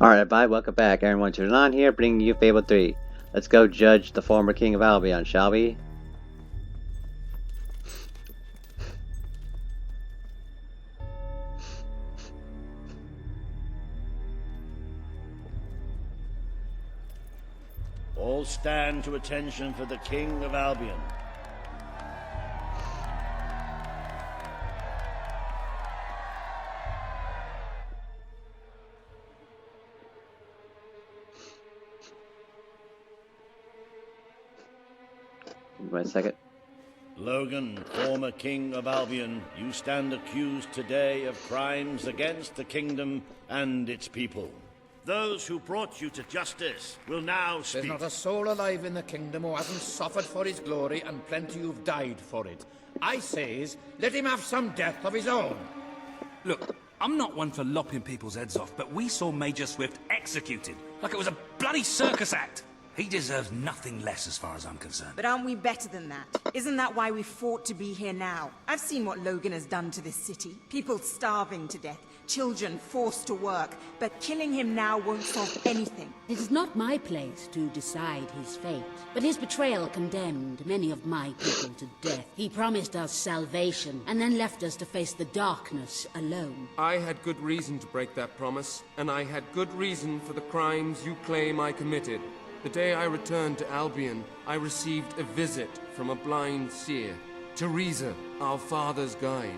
Alright, bye, welcome back. Aaron 129 here, bringing you Fable 3. Let's go judge the former king of Albion, shall we? All stand to attention for the king of Albion. Wait a second. Logan, former king of Albion, you stand accused today of crimes against the kingdom and its people. Those who brought you to justice will now speak. There's not a soul alive in the kingdom who hasn't suffered for his glory, and plenty who've died for it. I says, let him have some death of his own. Look, I'm not one for lopping people's heads off, but we saw Major Swift executed like it was a bloody circus act. He deserves nothing less as far as I'm concerned. But aren't we better than that? Isn't that why we fought to be here now? I've seen what Logan has done to this city. People starving to death, children forced to work. But killing him now won't solve anything. It is not my place to decide his fate, but his betrayal condemned many of my people to death. He promised us salvation, and then left us to face the darkness alone. I had good reason to break that promise, and I had good reason for the crimes you claim I committed. The day I returned to Albion, I received a visit from a blind seer, Teresa, our father's guide.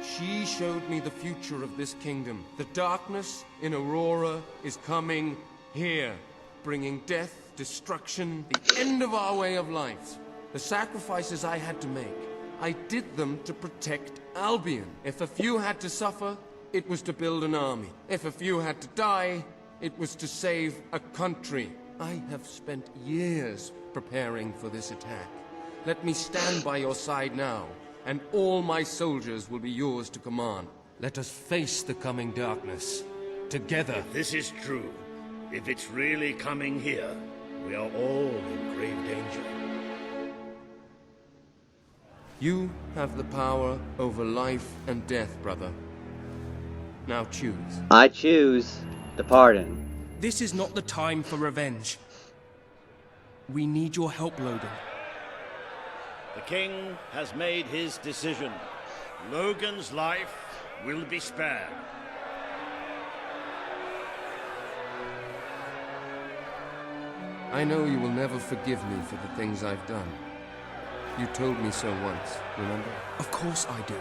She showed me the future of this kingdom. The darkness in Aurora is coming here, bringing death, destruction, the end of our way of life. The sacrifices I had to make, I did them to protect Albion. If a few had to suffer, it was to build an army. If a few had to die, it was to save a country. I have spent years preparing for this attack. Let me stand by your side now, and all my soldiers will be yours to command. Let us face the coming darkness, together. If this is true, if it's really coming here, we are all in grave danger. You have the power over life and death, brother. Now choose. I choose the pardon. This is not the time for revenge. We need your help, Logan. The king has made his decision. Logan's life will be spared. I know you will never forgive me for the things I've done. You told me so once, remember? Of course I do.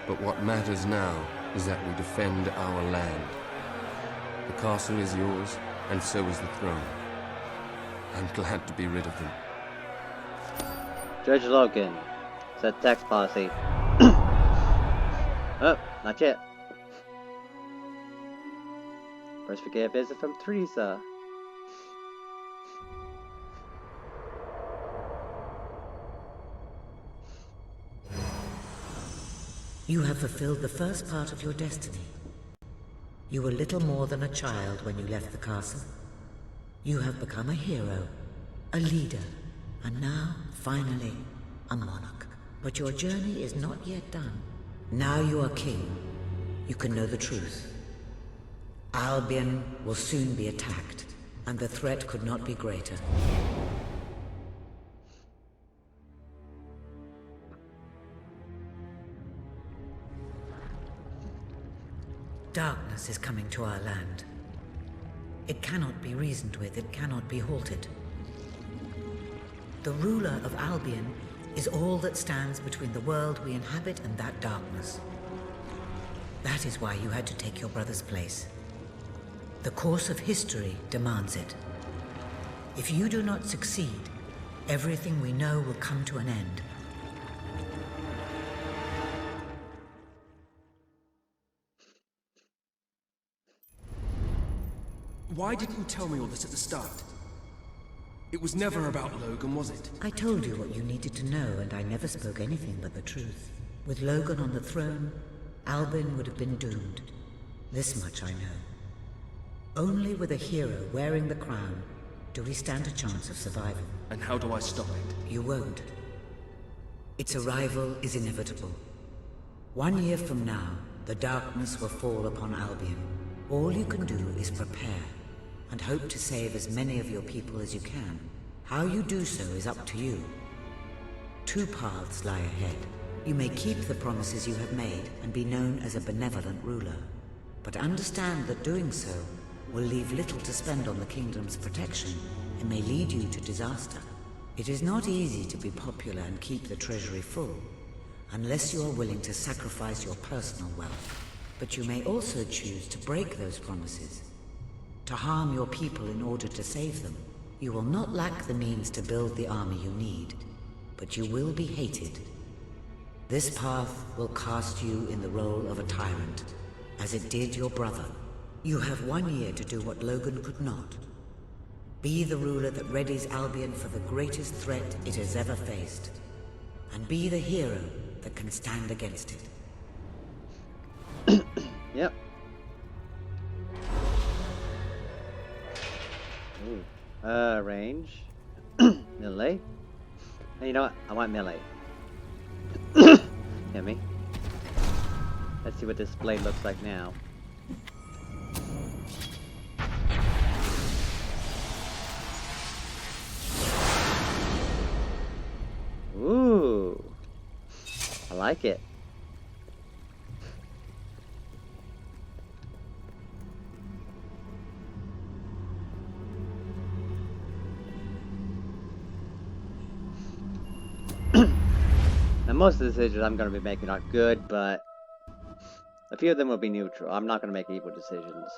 But what matters now is that we defend our land. The castle is yours, and so is the throne. I'm glad to be rid of them. Judge Logan. Set tax policy. Oh, not yet. First we get a visit from Teresa. You have fulfilled the first part of your destiny. You were little more than a child when you left the castle. You have become a hero, a leader, and now, finally, a monarch. But your journey is not yet done. Now you are king. You can know the truth. Albion will soon be attacked, and the threat could not be greater. Darkness is coming to our land. It cannot be reasoned with, it cannot be halted. The ruler of Albion is all that stands between the world we inhabit and that darkness. That is why you had to take your brother's place. The course of history demands it. If you do not succeed, everything we know will come to an end. Why didn't you tell me all this at the start? It was never about Logan, was it? I told you what you needed to know, and I never spoke anything but the truth. With Logan on the throne, Albion would have been doomed. This much I know. Only with a hero wearing the crown do we stand a chance of survival. And how do I stop it? You won't. Its arrival is inevitable. 1 year from now, the darkness will fall upon Albion. All you can do is prepare. and hope to save as many of your people as you can. How you do so is up to you. 2 paths lie ahead. You may keep the promises you have made and be known as a benevolent ruler. But understand that doing so will leave little to spend on the kingdom's protection and may lead you to disaster. It is not easy to be popular and keep the treasury full, unless you are willing to sacrifice your personal wealth. But you may also choose to break those promises, to harm your people in order to save them. You will not lack the means to build the army you need, but you will be hated. This path will cast you in the role of a tyrant, as it did your brother. You have 1 year to do what Logan could not. Be the ruler that readies Albion for the greatest threat it has ever faced, and be the hero that can stand against it. Yep. Ooh. Range. Melee. Hey, you know what? I want melee. Hit me. Let's see what this blade looks like now. Ooh. I like it. Now, most of the decisions I'm going to be making are good, but a few of them will be neutral. I'm not going to make evil decisions.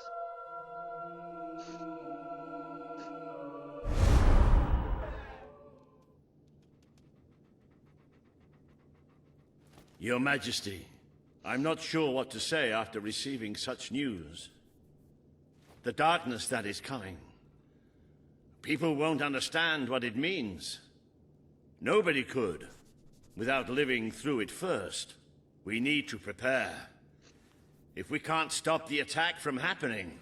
Your Majesty, I'm not sure what to say after receiving such news. The darkness that is coming. People won't understand what it means. Nobody could, without living through it first. We need to prepare. If we can't stop the attack from happening,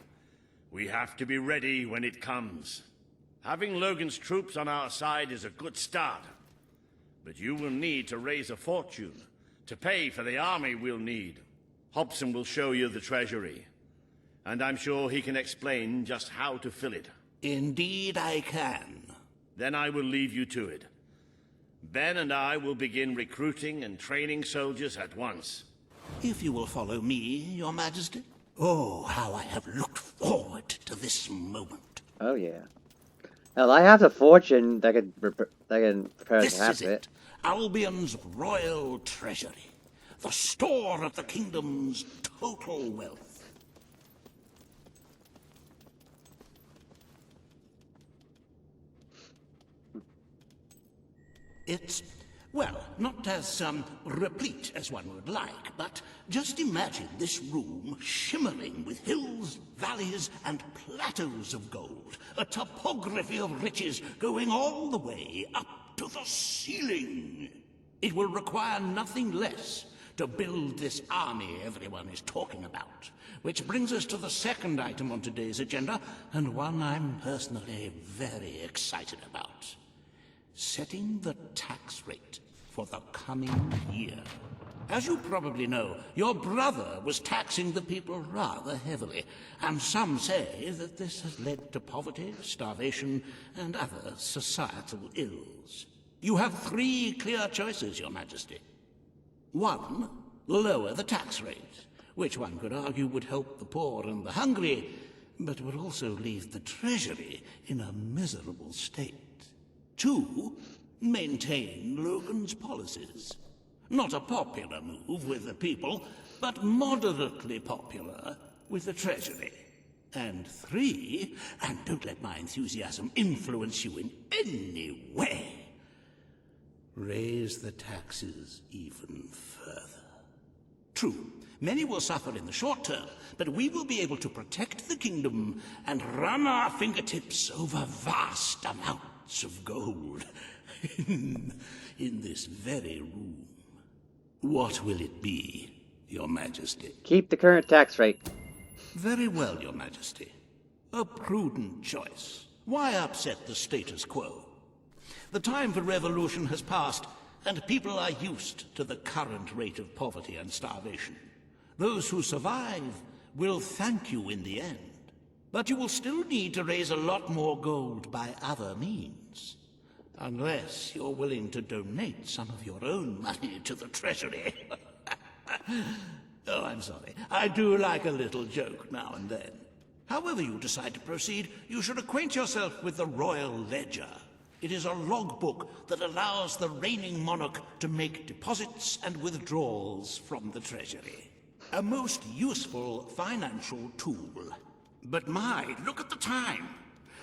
we have to be ready when it comes. Having Logan's troops on our side is a good start, but you will need to raise a fortune to pay for the army we'll need. Hobson will show you the treasury, and I'm sure he can explain just how to fill it. Indeed I can. Then I will leave you to it. Ben and I will begin recruiting and training soldiers at once. If you will follow me, Your Majesty. Oh, how I have looked forward to this moment. Oh yeah. Well, I have the fortune that can prepare This to have is it. Albion's royal treasury. The store of the kingdom's total wealth. It's, well, not as replete as one would like, but just imagine this room shimmering with hills, valleys, and plateaus of gold. A topography of riches going all the way up to the ceiling. It will require nothing less to build this army everyone is talking about. Which brings us to the second item on today's agenda, and one I'm personally very excited about. Setting the tax rate for the coming year. As you probably know, your brother was taxing the people rather heavily, and some say that this has led to poverty, starvation, and other societal ills. You have 3 clear choices, Your Majesty. 1, lower the tax rate, which one could argue would help the poor and the hungry, but would also leave the treasury in a miserable state. 2, maintain Logan's policies. Not a popular move with the people, but moderately popular with the treasury. And 3, and don't let my enthusiasm influence you in any way, raise the taxes even further. True, many will suffer in the short term, but we will be able to protect the kingdom and run our fingertips over vast amounts of gold in this very room. What will it be, Your Majesty? Keep the current tax rate. Very well, Your Majesty. A prudent choice. Why upset the status quo? The time for revolution has passed, and people are used to the current rate of poverty and starvation. Those who survive will thank you in the end. But you will still need to raise a lot more gold by other means. Unless you're willing to donate some of your own money to the treasury. Oh, I'm sorry. I do like a little joke now and then. However you decide to proceed, you should acquaint yourself with the Royal Ledger. It is a logbook that allows the reigning monarch to make deposits and withdrawals from the treasury. A most useful financial tool. But my, look at the time.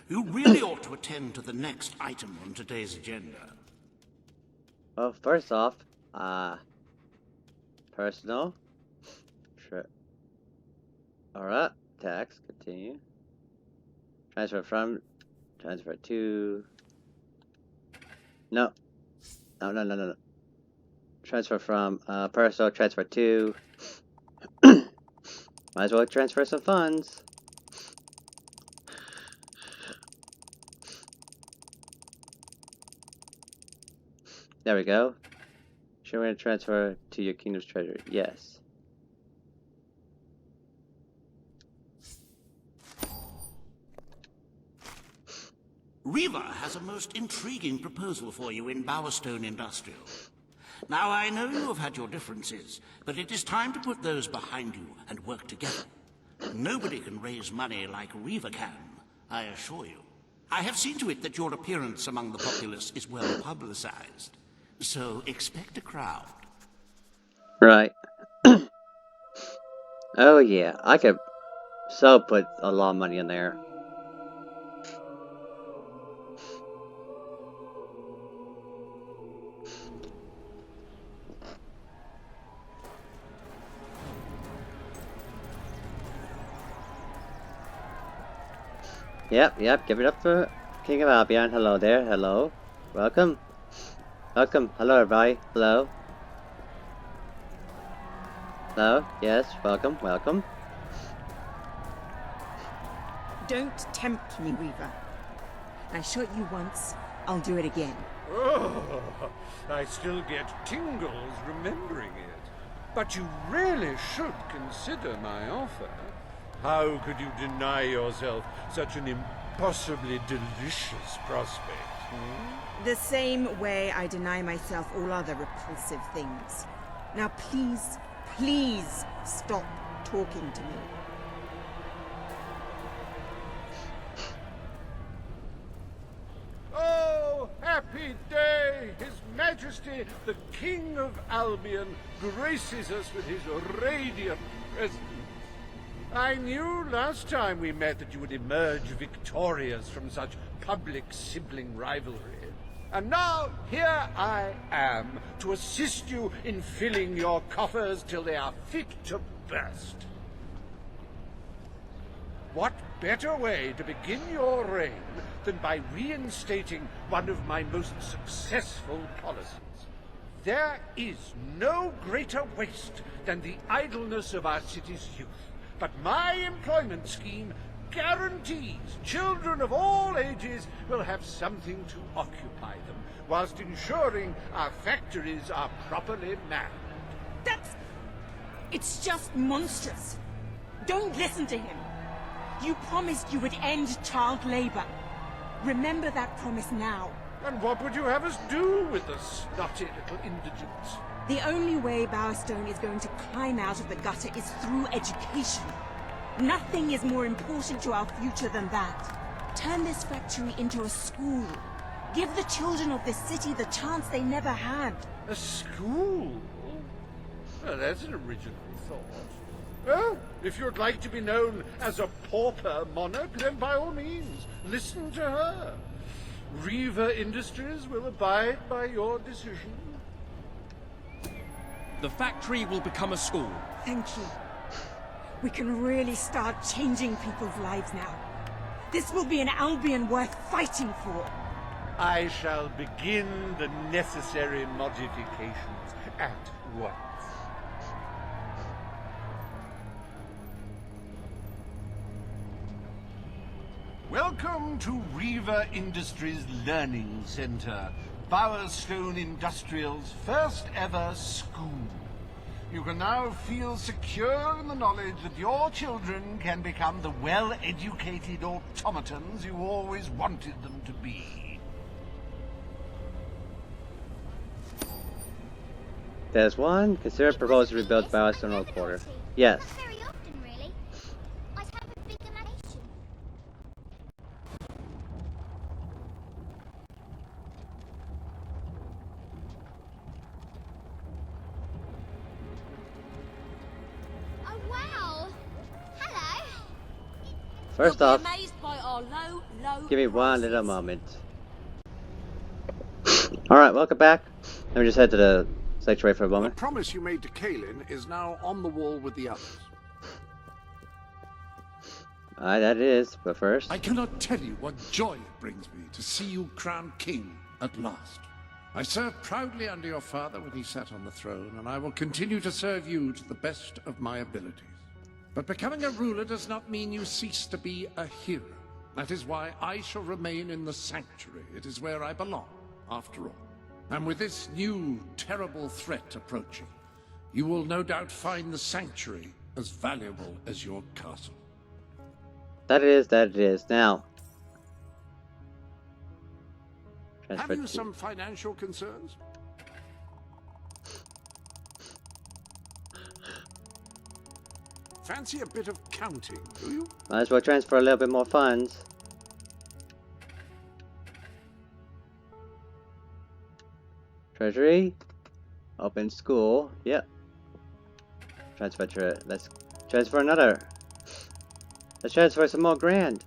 You really ought to attend to the next item on today's agenda. Well, first off, personal. Sure. Alright, tax, continue. Transfer from, transfer to. No. No. Transfer from, personal, transfer to. Might as well transfer some funds. There we go. Should we transfer to your kingdom's treasury? Yes. Riva has a most intriguing proposal for you in Bowerstone Industrial. Now, I know you have had your differences, but it is time to put those behind you and work together. Nobody can raise money like Riva can, I assure you. I have seen to it that your appearance among the populace is well publicized. So expect a crowd. Right. Oh yeah, I could so put a lot of money in there. Yep, give it up for King of Albion. Hello there, hello. Welcome. Hello everybody. Hello. Yes, welcome. Don't tempt me, Weaver. I shot you once, I'll do it again. Oh, I still get tingles remembering it. But you really should consider my offer. How could you deny yourself such an impossibly delicious prospect? The same way I deny myself all other repulsive things. Now please stop talking to me. Oh, happy day! His Majesty, the King of Albion, graces us with his radiant presence. I knew last time we met that you would emerge victorious from such public sibling rivalry. And now, here I am, to assist you in filling your coffers till they are fit to burst. What better way to begin your reign than by reinstating one of my most successful policies? There is no greater waste than the idleness of our city's youth. But my employment scheme guarantees children of all ages will have something to occupy them, whilst ensuring our factories are properly manned. It's just monstrous. Don't listen to him. You promised you would end child labor. Remember that promise now. And what would you have us do with the snotty little indigents? The only way Bowerstone is going to climb out of the gutter is through education. Nothing is more important to our future than that. Turn this factory into a school. Give the children of this city the chance they never had. A school? Well, that's an original thought. Well, if you'd like to be known as a pauper monarch, then by all means, listen to her. Riva Industries will abide by your decision. The factory will become a school. Thank you. We can really start changing people's lives now. This will be an Albion worth fighting for. I shall begin the necessary modifications at once. Welcome to Riva Industries Learning Center, Bowerstone Industrial's first ever school. You can now feel secure in the knowledge that your children can become the well-educated automatons you always wanted them to be. There's one. Consider proposal to rebuild Ballastone Old Quarter. Yes. Very often, really. I'd have a big imagination. Oh, wow. Hello. First off, Amazed by our low give me one little moment. Alright, welcome back. Let me just head to the sanctuary for a The moment. promise you made to Kaelin is now on the wall with the others. Alright, that it is, but first. I cannot tell you what joy it brings me to see you crowned king at last. I served proudly under your father when he sat on the throne, and I will continue to serve you to the best of my abilities. But becoming a ruler does not mean you cease to be a hero. That is why I shall remain in the sanctuary. It is where I belong, after all. And with this new, terrible threat approaching, you will no doubt find the sanctuary as valuable as your castle. That it is. Now. Have you some financial concerns? Fancy a bit of counting, do you? Might as well transfer a little bit more funds. Treasury. Open school. Yep. Transfer. Let's transfer another. Let's transfer some more grand.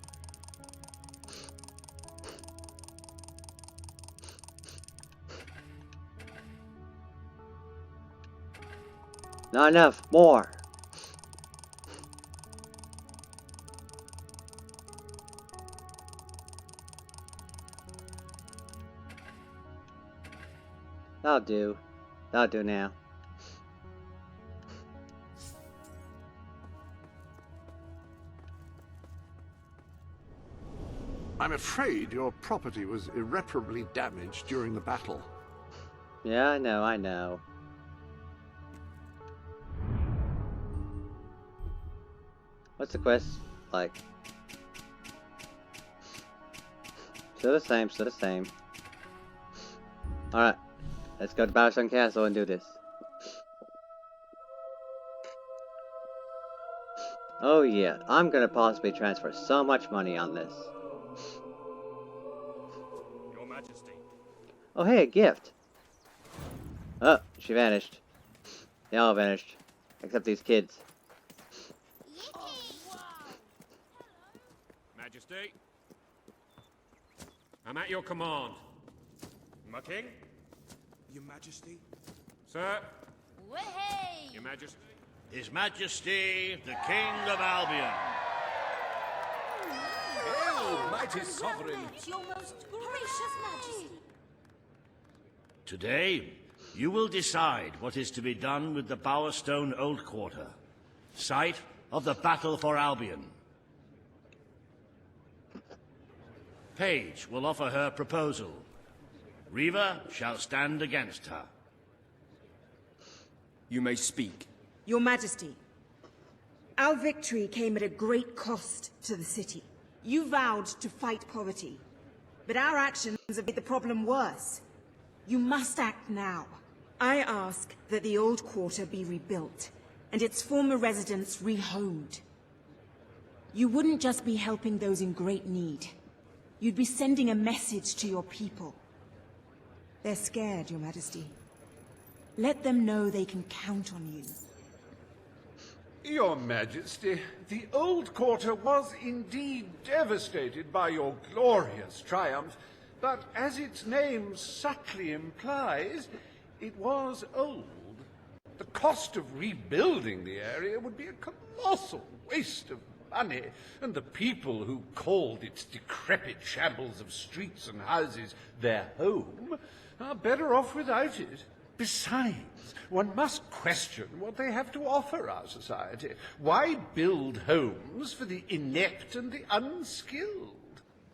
Not enough. More. That'll do. That'll do now. I'm afraid your property was irreparably damaged during the battle. Yeah, I know. What's the quest like? Still the same. Alright. Let's go to Ballastone Castle and do this. Oh yeah, I'm gonna possibly transfer so much money on this. Your Majesty. Oh hey, a gift. Oh, she vanished. They all vanished. Except these kids. Majesty. I'm at your command. My king? Your Majesty? Sir? Way! Your Majesty? His Majesty, the King of Albion. Hail, mighty sovereign! Your most gracious majesty. Today, you will decide what is to be done with the Bowerstone Old Quarter, site of the battle for Albion. Paige will offer her proposal. Reva shall stand against her. You may speak. Your Majesty, our victory came at a great cost to the city. You vowed to fight poverty, but our actions have made the problem worse. You must act now. I ask that the old quarter be rebuilt, and its former residents rehomed. You wouldn't just be helping those in great need. You'd be sending a message to your people. They're scared, Your Majesty. Let them know they can count on you. Your Majesty, the old quarter was indeed devastated by your glorious triumph, but as its name subtly implies, it was old. The cost of rebuilding the area would be a colossal waste of money, and the people who called its decrepit shambles of streets and houses their home are better off without it. Besides, one must question what they have to offer our society. Why build homes for the inept and the unskilled?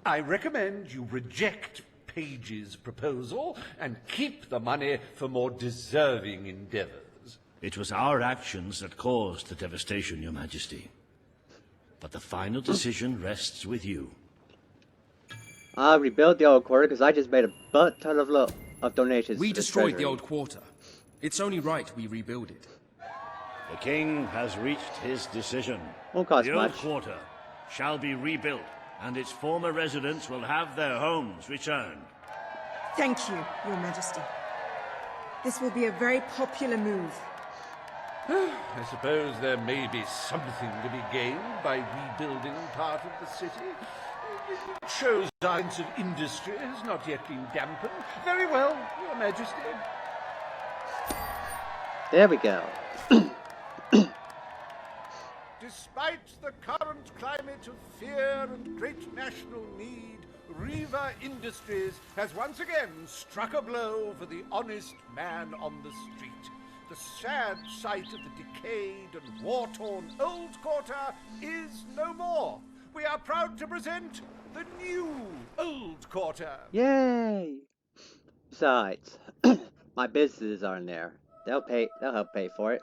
I recommend you reject Paige's proposal and keep the money for more deserving endeavors. It was our actions that caused the devastation, Your Majesty. But the final decision rests with you. I'll rebuild the old quarter because I just made a butt ton of donations. We to the destroyed the treasury. old quarter. It's only right we rebuild it. The king has reached his decision. Won't cost The much. old quarter shall be rebuilt, and its former residents will have their homes returned. Thank you, Your Majesty. This will be a very popular move. I suppose there may be something to be gained by rebuilding part of the city. It shows our sense of industry has not yet been dampened. Very well, Your Majesty. There we go. Despite the current climate of fear and great national need, Riva Industries has once again struck a blow for the honest man on the street. The sad sight of the decayed and war-torn old quarter is no more. We are proud to present the new old quarter. Yay! Besides, my businesses are in there. They'll help pay for it.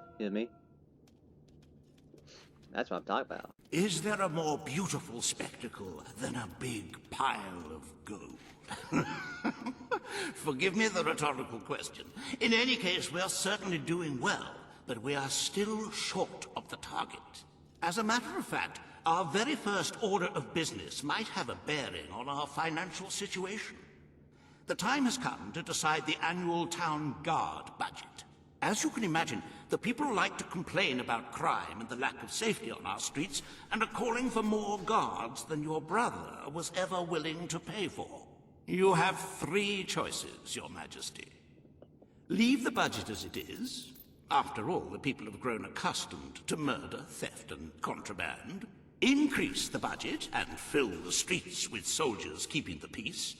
Excuse me. That's what I'm talking about. Is there a more beautiful spectacle than a big pile of gold? Forgive me the rhetorical question. In any case, we are certainly doing well, but we are still short of the target. As a matter of fact, our very first order of business might have a bearing on our financial situation. The time has come to decide the annual town guard budget. As you can imagine, the people like to complain about crime and the lack of safety on our streets, and are calling for more guards than your brother was ever willing to pay for. You have 3 choices, Your Majesty. Leave the budget as it is. After all, the people have grown accustomed to murder, theft, and contraband. Increase the budget and fill the streets with soldiers keeping the peace.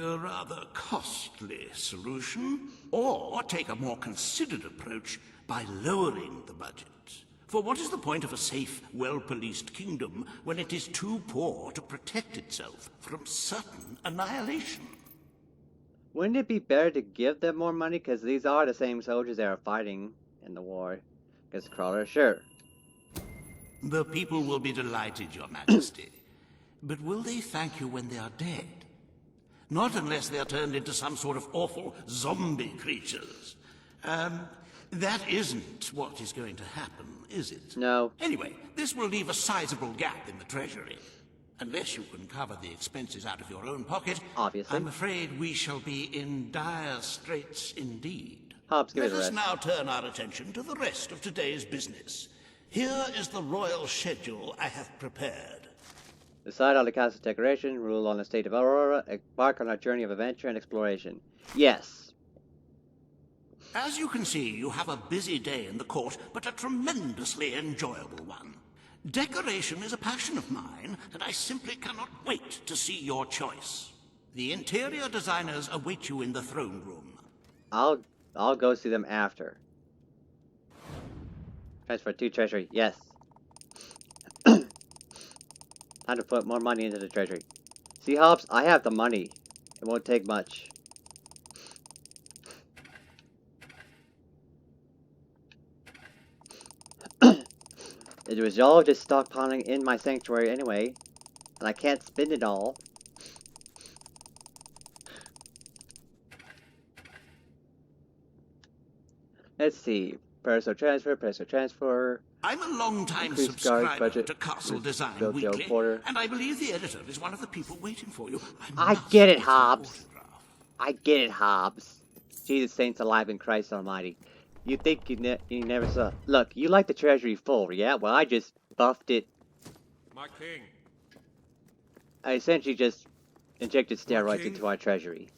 A rather costly solution. Or take a more considered approach by lowering the budget. For what is the point of a safe, well-policed kingdom when it is too poor to protect itself from certain annihilation? Wouldn't it be better to give them more money? Because these are the same soldiers that are fighting in the war against Crawler. Sure. The people will be delighted, Your Majesty. But will they thank you when they are dead? Not unless they are turned into some sort of awful zombie creatures. That isn't what is going to happen, is it? No. Anyway, this will leave a sizable gap in the treasury. Unless you can cover the expenses out of your own pocket, obviously, I'm afraid we shall be in dire straits indeed. Hobbs, give it a Let us rest. now turn our attention to the rest of today's business. Here is the royal schedule I have prepared. Decide on the castle decoration, rule on the state of Aurora, embark on a journey of adventure and exploration. Yes. As you can see, you have a busy day in the court, but a tremendously enjoyable one. Decoration is a passion of mine, and I simply cannot wait to see your choice. The interior designers await you in the throne room. I'll go see them after. Transfer 2 treasury, yes. Time to put more money into the treasury. See, Hobbs, I have the money. It won't take much. It was all just stockpiling in my sanctuary anyway, and I can't spend it all. Let's see. Personal transfer. I'm a long-time Increased guard subscriber budget. to Castle Design Built the old Weekly, quarter. and I believe the editor is one of the people waiting for you. I get it, Hobbs. I get it, Hobbs. Jesus saints alive in Christ Almighty. You think you never saw... Look, you like the treasury full, yeah? Well, I just buffed it. My king. I essentially just injected steroids king. into our treasury.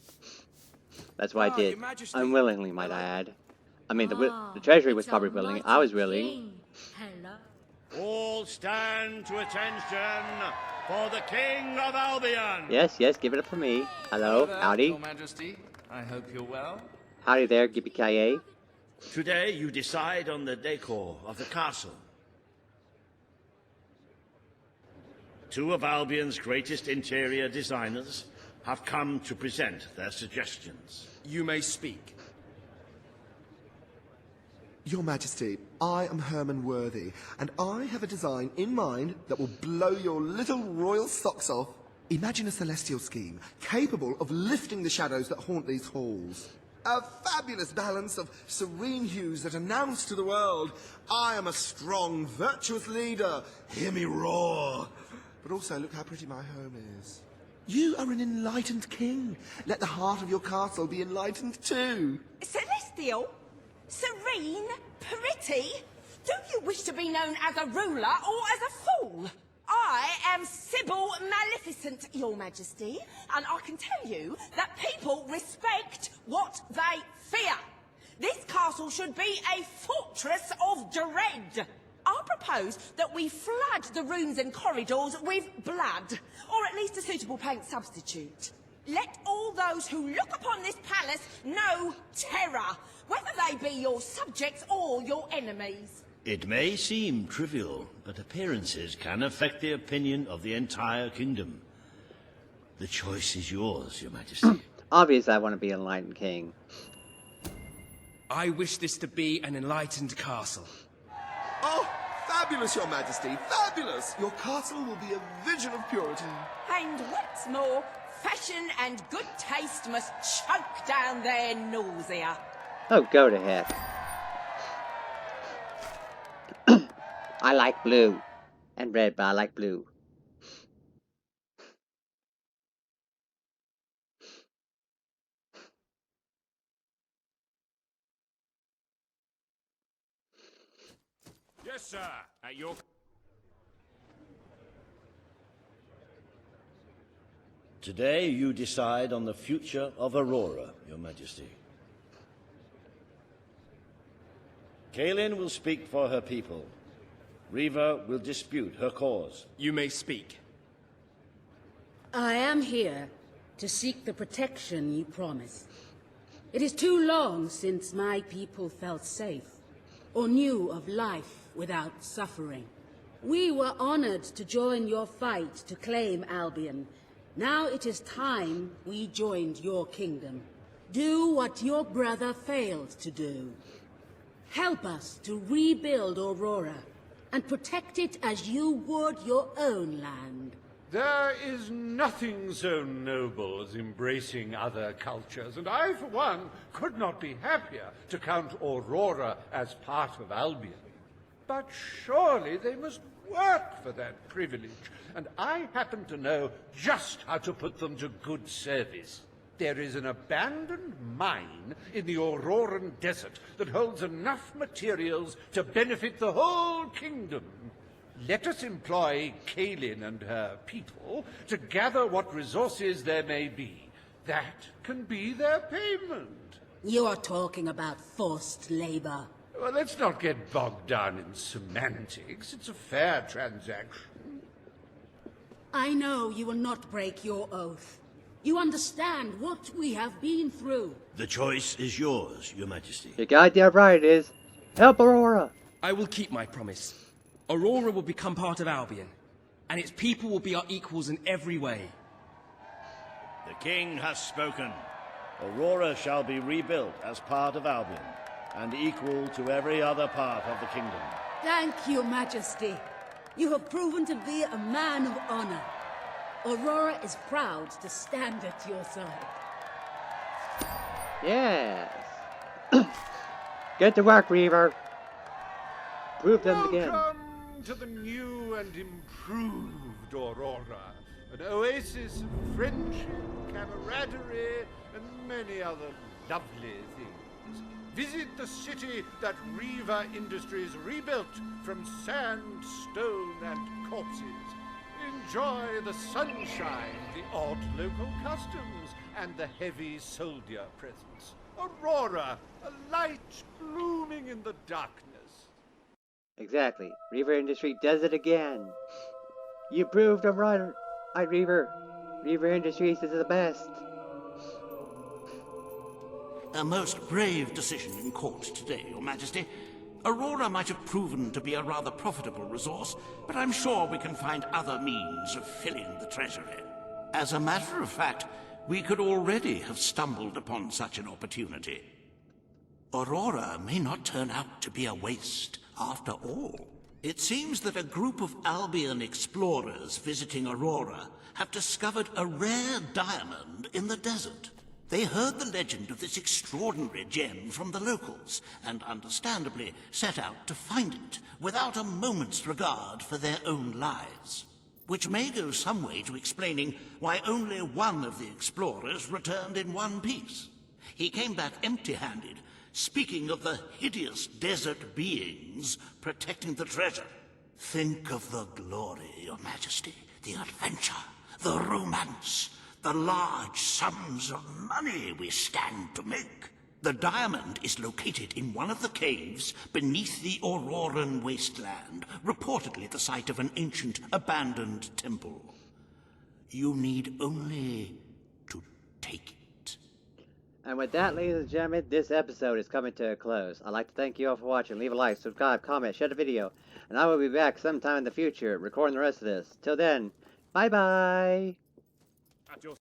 That's what I did. Your Majesty. Unwillingly, might I add. I mean, the treasury was probably willing. I was willing. Hello. All stand to attention for the King of Albion. Yes, yes, give it up for me. Hello, there, howdy. Your Majesty. I hope you're well. Howdy there, Yippee-ki-yay. Today you decide on the decor of the castle. 2 of Albion's greatest interior designers have come to present their suggestions. You may speak. Your Majesty, I am Herman Worthy, and I have a design in mind that will blow your little royal socks off. Imagine a celestial scheme capable of lifting the shadows that haunt these halls. A fabulous balance of serene hues that announce to the world, I am a strong, virtuous leader. Hear me roar. But also, look how pretty my home is. You are an enlightened king. Let the heart of your castle be enlightened too. Celestial? Serene? Pretty? Do you wish to be known as a ruler or as a fool? I am Sybil Maleficent, Your Majesty, and I can tell you that people respect what they fear. This castle should be a fortress of dread. I propose that we flood the rooms and corridors with blood, or at least a suitable paint substitute. Let all those who look upon this palace know terror, whether they be your subjects or your enemies. It may seem trivial, but appearances can affect the opinion of the entire kingdom. The choice is yours, Your Majesty. Obviously, I want to be an enlightened king. I wish this to be an enlightened castle. Oh, fabulous, Your Majesty, fabulous! Your castle will be a vision of purity. And what's more, fashion and good taste must choke down their nausea. Oh, go to heck. I like blue and red, but I like blue. Yes, sir. At your... Today you decide on the future of Aurora, Your Majesty. Kaelin will speak for her people. Riva will dispute her cause. You may speak. I am here to seek the protection you promise. It is too long since my people felt safe, or knew of life without suffering. We were honored to join your fight to claim Albion. Now it is time we joined your kingdom. Do what your brother failed to do. Help us to rebuild Aurora, and protect it as you would your own land. There is nothing so noble as embracing other cultures, and I, for one, could not be happier to count Aurora as part of Albion. But surely they must work for that privilege, and I happen to know just how to put them to good service. There is an abandoned mine in the Auroran desert that holds enough materials to benefit the whole kingdom. Let us employ Kaelin and her people to gather what resources there may be. That can be their payment. You are talking about forced labor. Well, let's not get bogged down in semantics. It's a fair transaction. I know you will not break your oath. You understand what we have been through. The choice is yours, Your Majesty. You're goddamn right it is. Help Aurora! I will keep my promise. Aurora will become part of Albion, and its people will be our equals in every way. The king has spoken. Aurora shall be rebuilt as part of Albion, and equal to every other part of the kingdom. Thank you, Majesty. You have proven to be a man of honor. Aurora is proud to stand at your side. Yes. Get to work, Reaver. Prove them again. Welcome to the new and improved Aurora. An oasis of friendship, camaraderie, and many other lovely things. Visit the city that Riva Industries rebuilt from sand, stone, and corpses. Enjoy the sunshine, the odd local customs, and the heavy soldier presence. Aurora, a light blooming in the darkness. Exactly. Reaver Industry does it again. You proved I'm right, Reaver. Reaver Industries is the best. A most brave decision in court today, Your Majesty. Aurora might have proven to be a rather profitable resource, but I'm sure we can find other means of filling the treasury. As a matter of fact, we could already have stumbled upon such an opportunity. Aurora may not turn out to be a waste after all. It seems that a group of Albion explorers visiting Aurora have discovered a rare diamond in the desert. They heard the legend of this extraordinary gem from the locals, and understandably set out to find it, without a moment's regard for their own lives. Which may go some way to explaining why only one of the explorers returned in one piece. He came back empty-handed, speaking of the hideous desert beings protecting the treasure. Think of the glory, Your Majesty, the adventure, the romance, the large sums of money we stand to make. The diamond is located in one of the caves beneath the Auroran wasteland, reportedly the site of an ancient, abandoned temple. You need only to take it. And with that, ladies and gentlemen, this episode is coming to a close. I'd like to thank you all for watching. Leave a like, subscribe, comment, share the video. And I will be back sometime in the future, recording the rest of this. Till then, bye-bye! At your